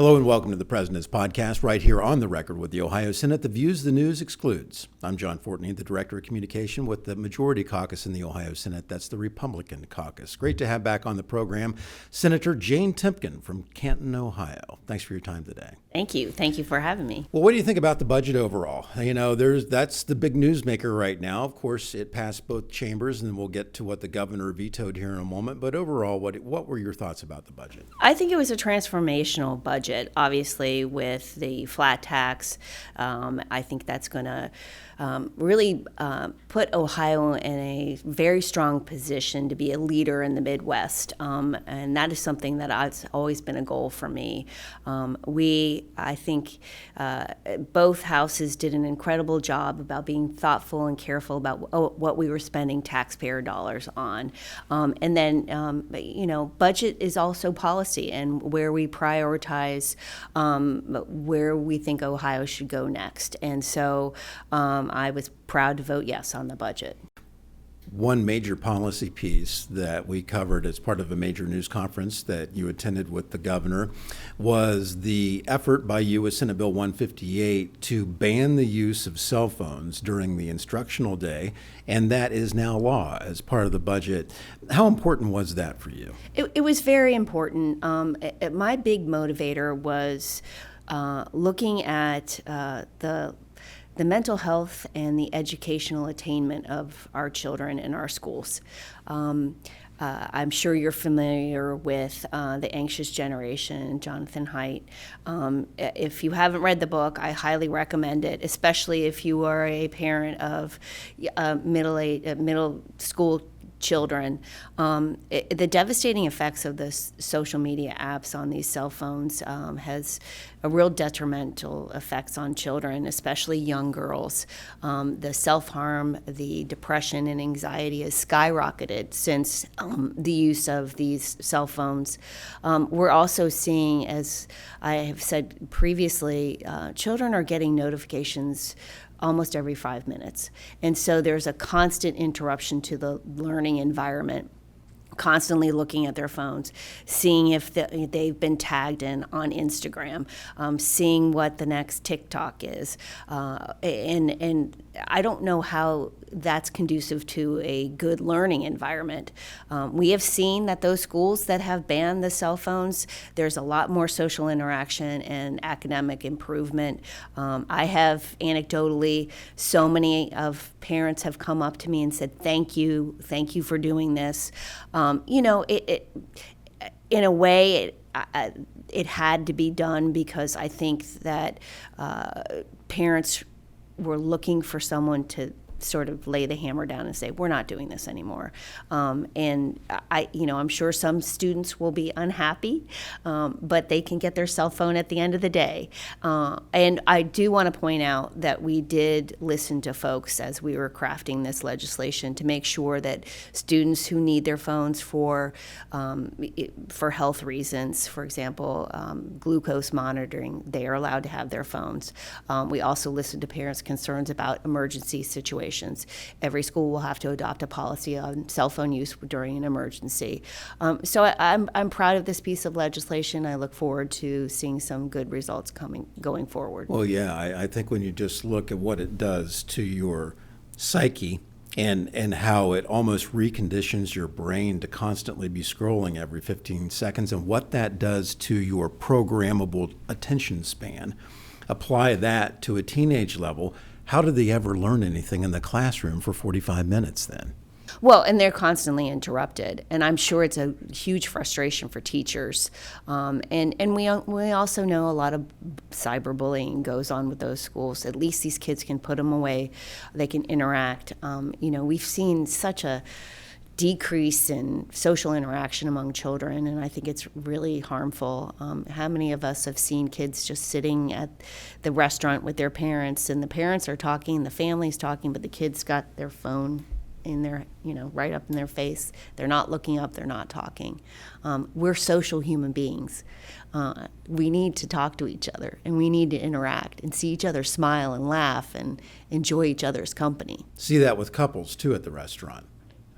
Hello and welcome to the President's Podcast right here on the record with the Ohio Senate. The views the news excludes. I'm John Fortney, the Director of Communication with the Majority Caucus in the Ohio Senate. That's the Republican Caucus. Great to have back on the program Senator Jane Timken from Canton, Ohio. Thanks for your time today. Thank you. Thank you for having me. Well, what do you think about the budget overall? You know, that's the big newsmaker right now. Of course, it passed both chambers, and then we'll get to what the governor vetoed here in a moment. But overall, what were your thoughts about the budget? I think it was a transformational budget, obviously, with the flat tax. I think that's going to really put Ohio in a very strong position to be a leader in the Midwest. And that is something that has always been a goal for me. I think both houses did an incredible job about being thoughtful and careful about what we were spending taxpayer dollars on. And then, budget is also policy and where we prioritize where we think Ohio should go next. And so I was proud to vote yes on the budget. One major policy piece that we covered as part of a major news conference that you attended with the governor was the effort by you with Senate Bill 158 to ban the use of cell phones during the instructional day, and that is now law as part of the budget. How important was that for you? It was very important. My big motivator was looking at the mental health and the educational attainment of our children in our schools. I'm sure you're familiar with The Anxious Generation, Jonathan Haidt. If you haven't read the book, I highly recommend it, especially if you are a parent of middle school children. The devastating effects of the social media apps on these cell phones has a real detrimental effects on children, especially young girls. The self-harm, the depression and anxiety has skyrocketed since the use of these cell phones. We're also seeing, as I have said previously, children are getting notifications almost every 5 minutes. And so there's a constant interruption to the learning environment, constantly looking at their phones, seeing if they've been tagged in on Instagram, seeing what the next TikTok is. And I don't know how that's conducive to a good learning environment. We have seen that those schools that have banned the cell phones, there's a lot more social interaction and academic improvement. I have anecdotally, so many of parents have come up to me and said, thank you for doing this. In a way, it had to be done because I think that parents were looking for someone to sort of lay the hammer down and say, we're not doing this anymore. And I'm sure some students will be unhappy, but they can get their cell phone at the end of the day. And I do want to point out that we did listen to folks as we were crafting this legislation to make sure that students who need their phones for health reasons, for example, glucose monitoring, they are allowed to have their phones. We also listened to parents' concerns about emergency situations. Every school will have to adopt a policy on cell phone use during an emergency. So I'm proud of this piece of legislation. I look forward to seeing some good results going forward. Well, yeah, I think when you just look at what it does to your psyche and how it almost reconditions your brain to constantly be scrolling every 15 seconds and what that does to your programmable attention span, apply that to a teenage level. How do they ever learn anything in the classroom for 45 minutes then? Well, and they're constantly interrupted, and I'm sure it's a huge frustration for teachers. And we also know a lot of cyberbullying goes on with those schools. At least these kids can put them away. They can interact. We've seen such a decrease in social interaction among children, and I think it's really harmful. How many of us have seen kids just sitting at the restaurant with their parents, and the parents are talking, the family's talking, but the kids got their phone in their, right up in their face. They're not looking up, they're not talking. We're social human beings. We need to talk to each other, and we need to interact and see each other smile and laugh and enjoy each other's company. See that with couples, too, at the restaurant.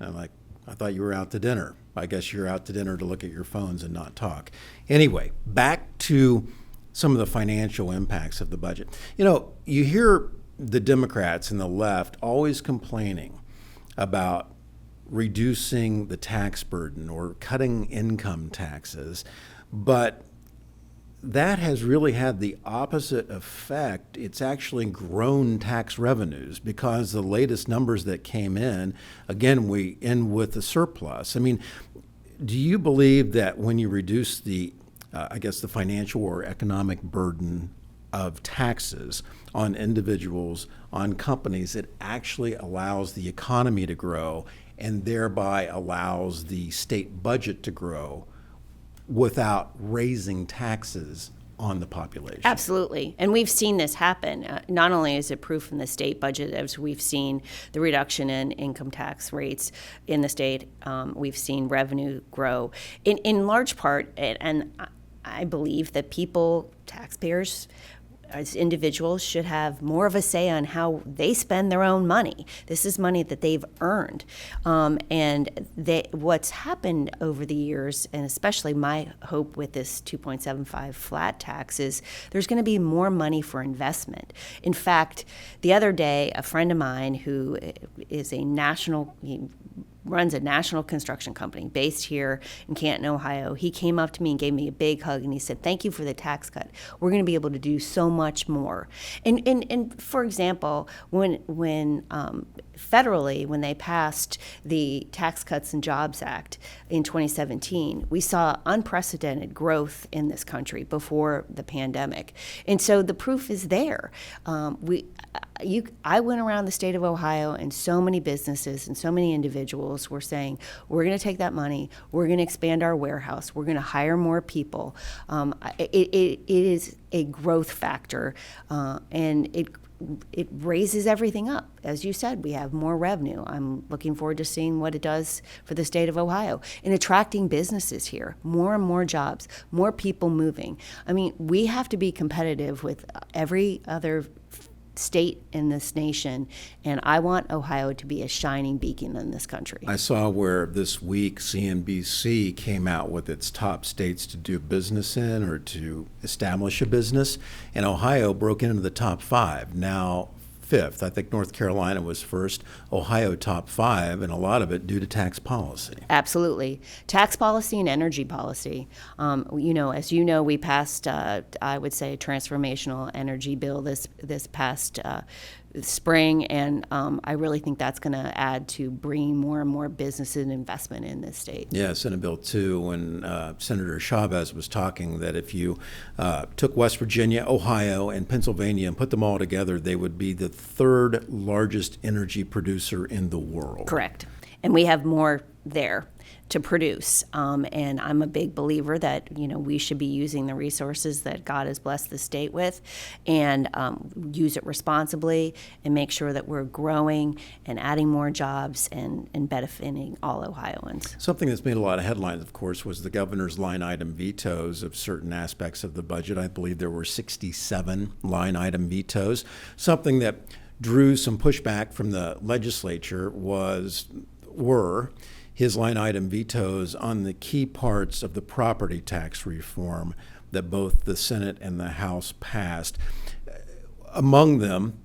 I'm like, I thought you were out to dinner. I guess you're out to dinner to look at your phones and not talk. Anyway, back to some of the financial impacts of the budget. You know, you hear the Democrats and the left always complaining about reducing the tax burden or cutting income taxes, but that has really had the opposite effect. It's actually grown tax revenues because the latest numbers that came in, again, we end with a surplus. I mean, do you believe that when you reduce the, the financial or economic burden of taxes on individuals, on companies, it actually allows the economy to grow and thereby allows the state budget to grow without raising taxes on the population? Absolutely. And we've seen this happen. Not only is it proof in the state budget, as we've seen the reduction in income tax rates in the state, we've seen revenue grow in large part. And I believe that people, taxpayers, as individuals, should have more of a say on how they spend their own money. This is money that they've earned. What's happened over the years, and especially my hope with this 2.75 flat tax, is there's going to be more money for investment. In fact, the other day, a friend of mine who is he runs a national construction company based here in Canton, Ohio. He came up to me and gave me a big hug, and he said, "Thank you for the tax cut. We're going to be able to do so much more." And for example, when federally, when they passed the Tax Cuts and Jobs Act in 2017, we saw unprecedented growth in this country before the pandemic. And so the proof is there. I went around the state of Ohio, and so many businesses and so many individuals were saying, we're going to take that money, we're going to expand our warehouse, we're going to hire more people. It is a growth factor, and it raises everything up. As you said, we have more revenue. I'm looking forward to seeing what it does for the state of Ohio in attracting businesses here, more and more jobs, more people moving. I mean, we have to be competitive with every other state in this nation, and I want Ohio to be a shining beacon in this country. I saw where this week CNBC came out with its top states to do business in or to establish a business, and Ohio broke into the top 5. Now fifth. I think North Carolina was first, Ohio top 5, and a lot of it due to tax policy. Absolutely. Tax policy and energy policy. As you know, we passed, I would say, a transformational energy bill this past spring, and I really think that's going to add to bringing more and more business and investment in this state. Yeah, Senate Bill 2, when Senator Chavez was talking that if you took West Virginia, Ohio, and Pennsylvania and put them all together, they would be the 3rd largest energy producer in the world. Correct. And we have more there to produce. And I'm a big believer that, we should be using the resources that God has blessed the state with and use it responsibly and make sure that we're growing and adding more jobs and benefiting all Ohioans. Something that's made a lot of headlines, of course, was the governor's line item vetoes of certain aspects of the budget. I believe there were 67 line item vetoes. Something that drew some pushback from the legislature were his line item vetoes on the key parts of the property tax reform that both the Senate and the House passed. Among them,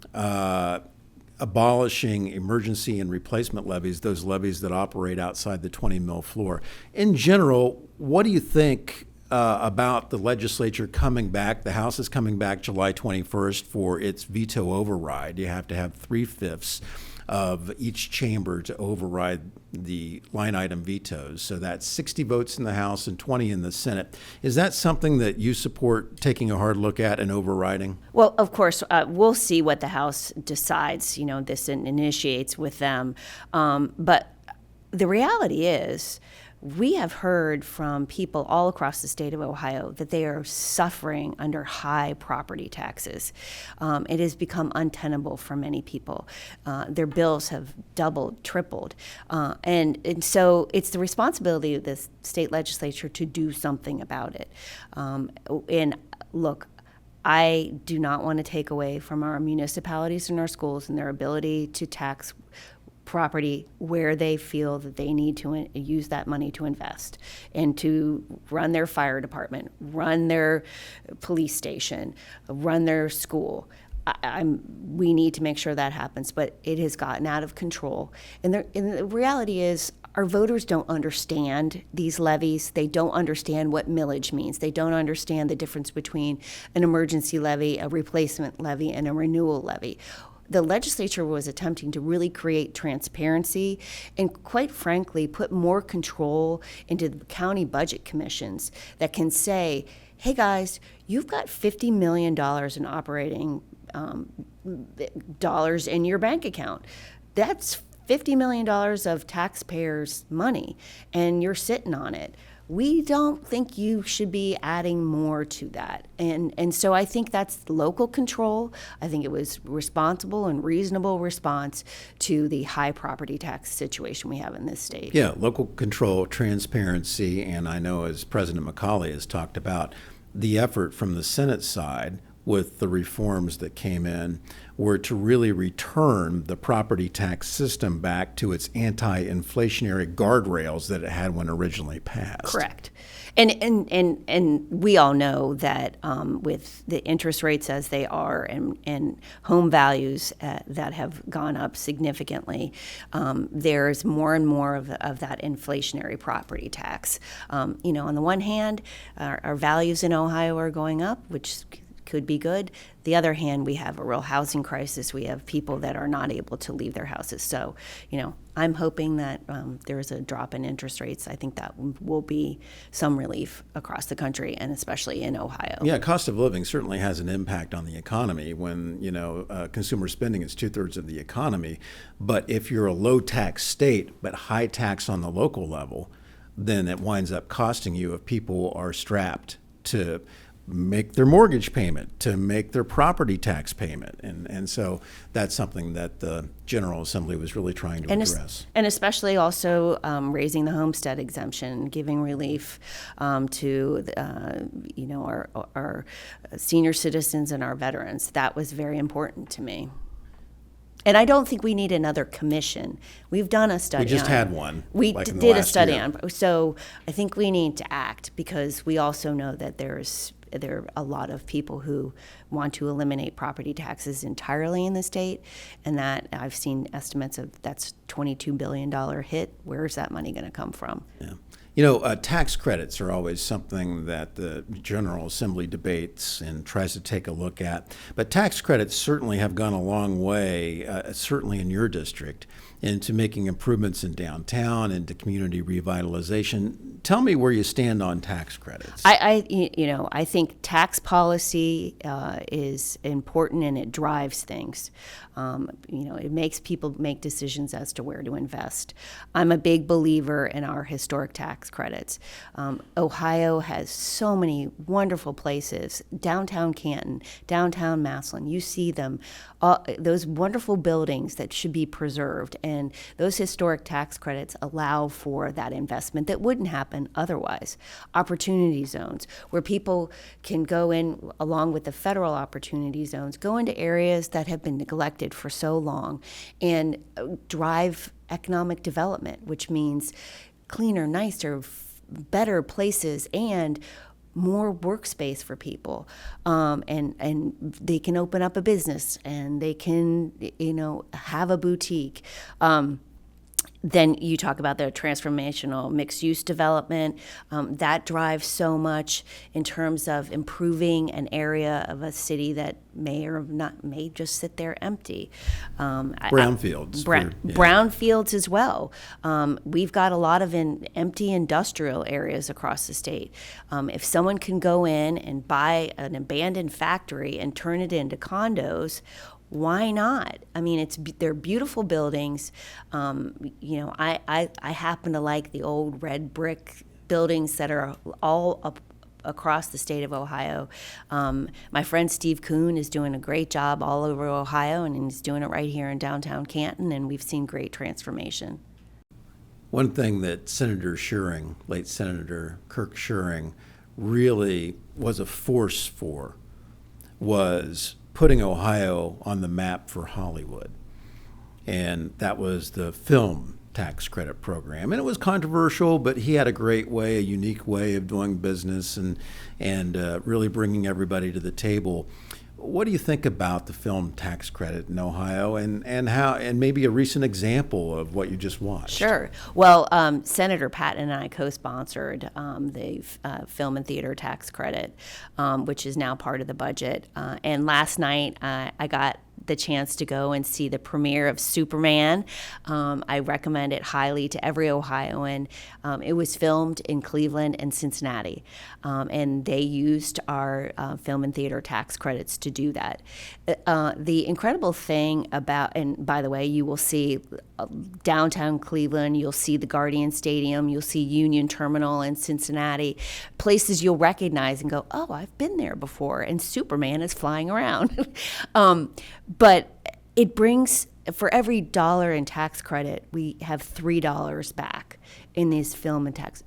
abolishing emergency and replacement levies, those levies that operate outside the 20 mil floor. In general, what do you think about the legislature coming back? The House is coming back July 21st for its veto override. You have to have 3/5 of each chamber to override the line item vetoes. So that's 60 votes in the House and 20 in the Senate. Is that something that you support taking a hard look at and overriding? Well, of course, we'll see what the House decides. This initiates with them. But the reality is, we have heard from people all across the state of Ohio that they are suffering under high property taxes. It has become untenable for many people. Their bills have doubled, tripled. And so it's the responsibility of the state legislature to do something about it. And look, I do not want to take away from our municipalities and our schools and their ability to tax property where they feel that they need to use that money to invest and to run their fire department, run their police station, run their school. We need to make sure that happens, but it has gotten out of control. And the reality is, our voters don't understand these levies. They don't understand what millage means. They don't understand the difference between an emergency levy, a replacement levy, and a renewal levy. The legislature was attempting to really create transparency and, quite frankly, put more control into the county budget commissions that can say, hey guys, you've got $50 million in operating dollars in your bank account. That's $50 million of taxpayers' money, and you're sitting on it. We don't think you should be adding more to that. And so I think that's local control. I think it was responsible and reasonable response to the high property tax situation we have in this state. Yeah, local control, transparency, and I know, as President McCauley has talked about, the effort from the Senate side with the reforms that came in were to really return the property tax system back to its anti-inflationary guardrails that it had when originally passed. Correct. And we all know that with the interest rates as they are and home values that have gone up significantly, there's more and more of that inflationary property tax. On the one hand, our values in Ohio are going up, which could be good. The other hand, we have a real housing crisis. We have people that are not able to leave their houses. So, I'm hoping that there is a drop in interest rates. I think that will be some relief across the country and especially in Ohio. Yeah, cost of living certainly has an impact on the economy when, consumer spending is 2/3 of the economy. But if you're a low tax state but high tax on the local level, then it winds up costing you if people are strapped to make their mortgage payment, to make their property tax payment. And so that's something that the General Assembly was really trying to address. And especially also raising the homestead exemption, giving relief to our senior citizens and our veterans. That was very important to me. And I don't think we need another commission. We've done a study. We just had one. We like did a study year. on. So I think we need to act because we also know that there are a lot of people who want to eliminate property taxes entirely in the state, and that I've seen estimates of that's $22 billion hit. Where's that money going to come from? Yeah. Tax credits are always something that the General Assembly debates and tries to take a look at. But tax credits certainly have gone a long way, certainly in your district, into making improvements in downtown, into community revitalization. Tell me where you stand on tax credits. I think tax policy is important and it drives things. It makes people make decisions as to where to invest. I'm a big believer in our historic tax credits. Ohio has so many wonderful places. Downtown Canton, downtown Massillon, you see them, those wonderful buildings that should be preserved. And those historic tax credits allow for that investment that wouldn't happen otherwise. Opportunity zones, where people can go in, along with the federal opportunity zones, go into areas that have been neglected for so long and drive economic development, which means cleaner, nicer, better places and more workspace for people, and they can open up a business and they can have a boutique. Then you talk about the transformational mixed-use development. That drives so much in terms of improving an area of a city that may just sit there empty. Brownfields. Brownfields as well. We've got a lot of empty industrial areas across the state. If someone can go in and buy an abandoned factory and turn it into condos, why not? I mean, they're beautiful buildings. I happen to like the old red brick buildings that are all up across the state of Ohio. My friend Steve Kuhn is doing a great job all over Ohio, and he's doing it right here in downtown Canton, and we've seen great transformation. One thing that Senator Schuring, late Senator Kirk Schuring, really was a force for was putting Ohio on the map for Hollywood. and that was the film tax credit program. And it was controversial, but he had a great way, a unique way of doing business and really bringing everybody to the table. What do you think about the film tax credit in Ohio, and how, and maybe a recent example of what you just watched? Sure. Well, Senator Patton and I co-sponsored the film and theater tax credit, which is now part of the budget. And last night I got the chance to go and see the premiere of Superman. I recommend it highly to every Ohioan. It was filmed in Cleveland and Cincinnati, and they used our film and theater tax credits to do that. The incredible thing about, and by the way, you will see downtown Cleveland, you'll see the Guardian Stadium, you'll see Union Terminal in Cincinnati, places you'll recognize and go, oh, I've been there before, and Superman is flying around. But it brings, for every dollar in tax credit, we have $3 back in these film and tax,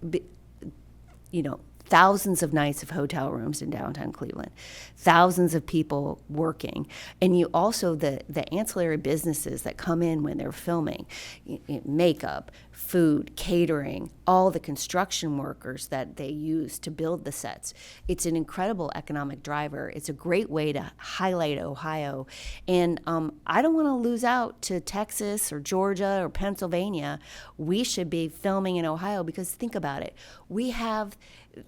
thousands of nights of hotel rooms in downtown Cleveland, thousands of people working. And you also, the ancillary businesses that come in when they're filming, makeup, food, catering, all the construction workers that they use to build the sets. It's an incredible economic driver. It's a great way to highlight Ohio. And I don't want to lose out to Texas or Georgia or Pennsylvania. We should be filming in Ohio because think about it. We have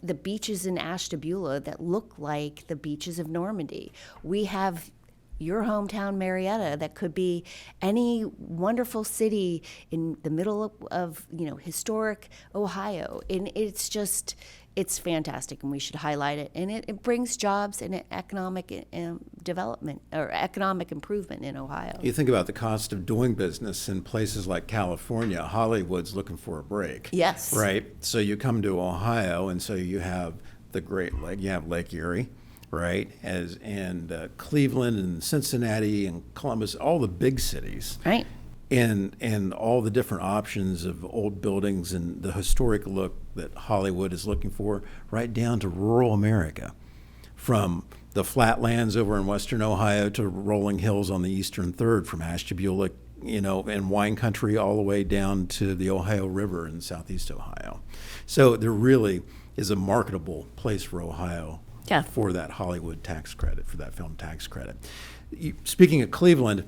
the beaches in Ashtabula that look like the beaches of Normandy. We have your hometown, Marietta, that could be any wonderful city in the middle of historic Ohio. And it's fantastic, and we should highlight it. And it brings jobs and economic development or economic improvement in Ohio. You think about the cost of doing business in places like California. Hollywood's looking for a break. Yes. Right? So you come to Ohio, and so you have the Great Lake, you have Lake Erie, right? And Cleveland and Cincinnati and Columbus, all the big cities. Right. And all the different options of old buildings and the historic look that Hollywood is looking for, right down to rural America, from the flatlands over in western Ohio to rolling hills on the eastern third, from Ashtabula, and wine country all the way down to the Ohio River in southeast Ohio. So there really is a marketable place for Ohio. Yeah. For that Hollywood tax credit, for that film tax credit. Speaking of Cleveland,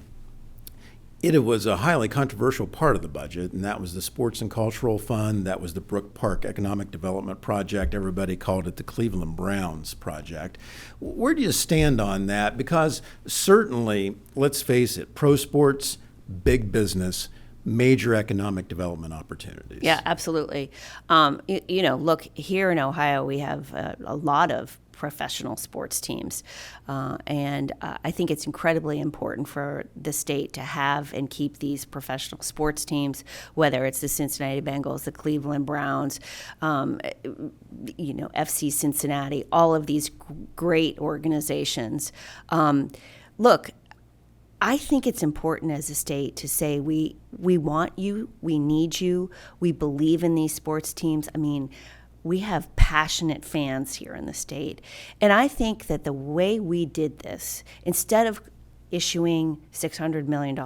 it was a highly controversial part of the budget, and that was the Sports and Cultural Fund. That was the Brook Park Economic Development Project. Everybody called it the Cleveland Browns Project. Where do you stand on that? Because certainly, let's face it, pro sports, big business, major economic development opportunities. Yeah, absolutely. Look, here in Ohio, we have a lot of professional sports teams. And I think it's incredibly important for the state to have and keep these professional sports teams, whether it's the Cincinnati Bengals, the Cleveland Browns, FC Cincinnati, all of these great organizations. Look, I think it's important as a state to say we want you, we need you, we believe in these sports teams. I mean, we have passionate fans here in the state. And I think that the way we did this, instead of issuing $600 million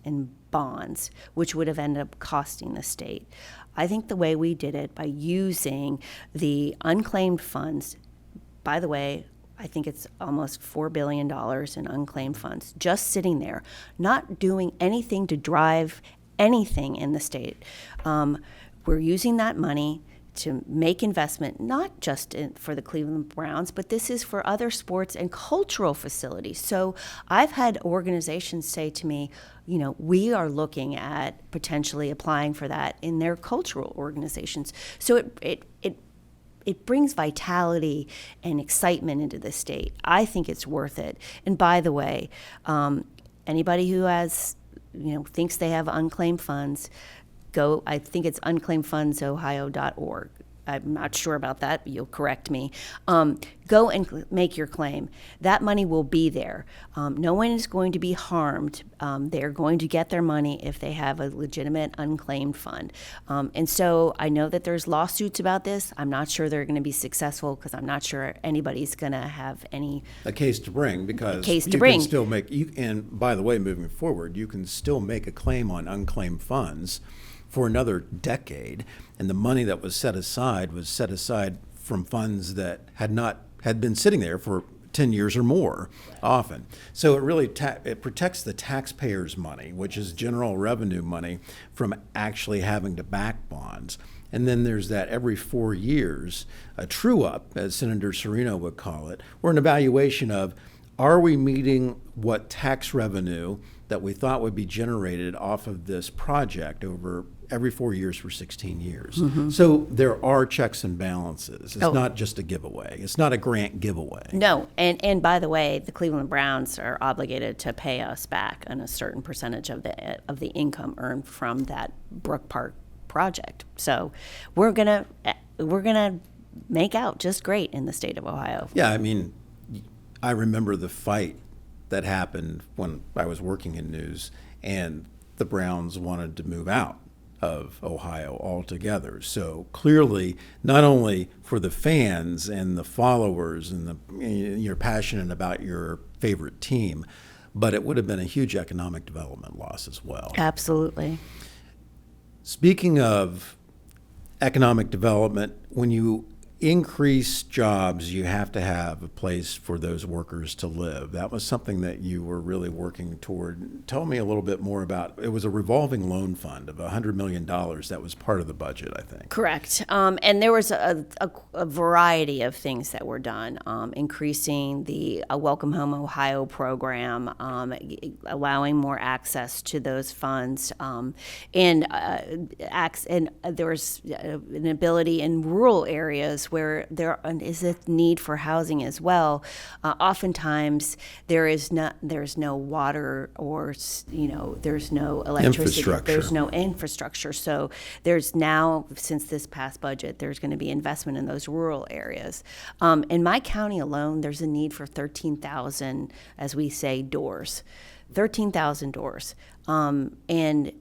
in bonds, which would have ended up costing the state, I think the way we did it by using the unclaimed funds, by the way, I think it's almost $4 billion in unclaimed funds, just sitting there, not doing anything to drive anything in the state. We're using that money to make investment, not just for the Cleveland Browns, but this is for other sports and cultural facilities. So I've had organizations say to me, we are looking at potentially applying for that in their cultural organizations. So it brings vitality and excitement into the state. I think it's worth it. And by the way, anybody who has, thinks they have unclaimed funds, I think it's unclaimedfundsohio.org. I'm not sure about that, but you'll correct me. Go and make your claim. That money will be there. No one is going to be harmed. They're going to get their money if they have a legitimate unclaimed fund. And so I know that there's lawsuits about this. I'm not sure they're going to be successful because I'm not sure anybody's going to have a case to bring, because can still make and by the way, moving forward, you can still make a claim on unclaimed funds for another decade, and the money that was set aside from funds that had been sitting there for 10 years or more often. So it really it protects the taxpayers' money, which is general revenue money, from actually having to back bonds. And then there's that every 4 years, a true-up, as Senator Serino would call it, or an evaluation of, are we meeting what tax revenue that we thought would be generated off of this project over every 4 years for 16 years. Mm-hmm. So there are checks and balances. It's not just a giveaway. It's not a grant giveaway. No, and by the way, the Cleveland Browns are obligated to pay us back on a certain percentage of the income earned from that Brook Park project. So we're gonna make out just great in the state of Ohio. Yeah, I mean, I remember the fight that happened when I was working in news, and the Browns wanted to move out of Ohio altogether. So clearly, not only for the fans and the followers and you're passionate about your favorite team, but it would have been a huge economic development loss as well. Absolutely. Speaking of economic development, when you increase jobs, you have to have a place for those workers to live. That was something that you were really working toward. Tell me a little bit more about it. Was a revolving loan fund of $100 million that was part of the budget, I think. Correct. And there was a variety of things that were done, increasing the Welcome Home Ohio program, allowing more access to those funds, and there was an ability in rural areas where there is a need for housing as well. Oftentimes there's no water, or there's no electricity, there's no infrastructure. So there's now, since this past budget, there's going to be investment in those rural areas. In my county alone, there's a need for 13,000, as we say, doors. 13,000 doors. And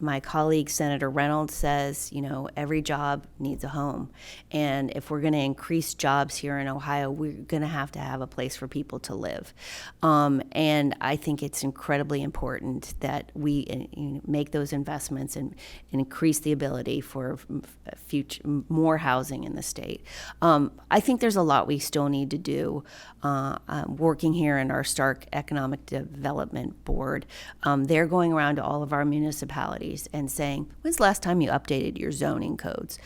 my colleague, Senator Reynolds, says, every job needs a home. And if we're going to increase jobs here in Ohio, we're going to have a place for people to live. And I think it's incredibly important that we make those investments and increase the ability for more housing in the state. I think there's a lot we still need to do. Working here in our Stark Economic Development Board, they're going around to all of our municipalities and saying, when's the last time you updated your zoning codes?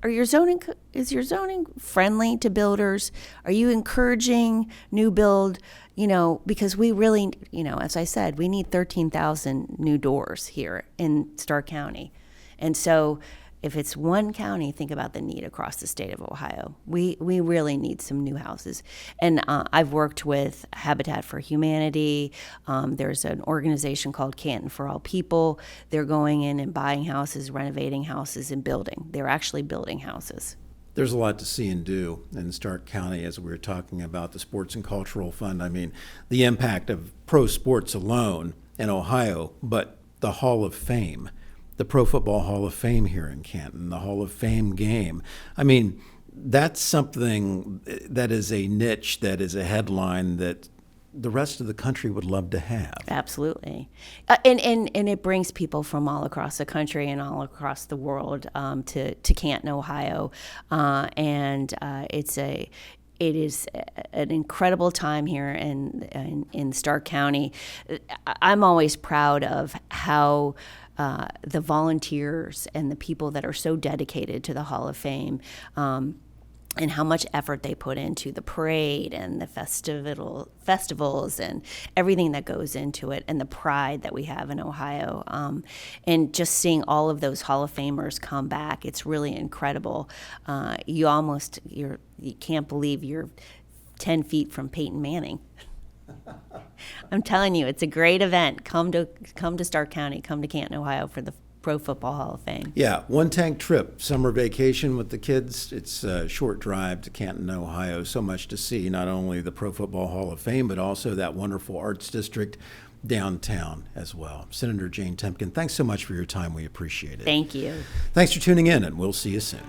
Is your zoning friendly to builders? Are you encouraging new build? Because we really, as I said, we need 13,000 new doors here in Stark County. And so if it's one county, think about the need across the state of Ohio. We really need some new houses. And I've worked with Habitat for Humanity. There's an organization called Canton for All People. They're going in and buying houses, renovating houses, and building. They're actually building houses. There's a lot to see and do in Stark County, as we were talking about the Sports and Cultural Fund. I mean, the impact of pro sports alone in Ohio, but the Hall of Fame, the Pro Football Hall of Fame here in Canton, the Hall of Fame game. I mean, that's something that is a niche, that is a headline that the rest of the country would love to have. Absolutely. And it brings people from all across the country and all across the world to Canton, Ohio. It is an incredible time here in Stark County. I'm always proud of how the volunteers and the people that are so dedicated to the Hall of Fame, and how much effort they put into the parade and the festivals and everything that goes into it, and the pride that we have in Ohio. And just seeing all of those Hall of Famers come back, it's really incredible. You can't believe you're 10 feet from Peyton Manning. I'm telling you, it's a great event. Come to Stark County, come to Canton, Ohio for the Pro Football Hall of Fame. Yeah, one tank trip, summer vacation with the kids. It's a short drive to Canton, Ohio. So much to see, not only the Pro Football Hall of Fame, but also that wonderful arts district downtown as well. Senator Jane Timken, thanks so much for your time. We appreciate it. Thank you. Thanks for tuning in, and we'll see you soon.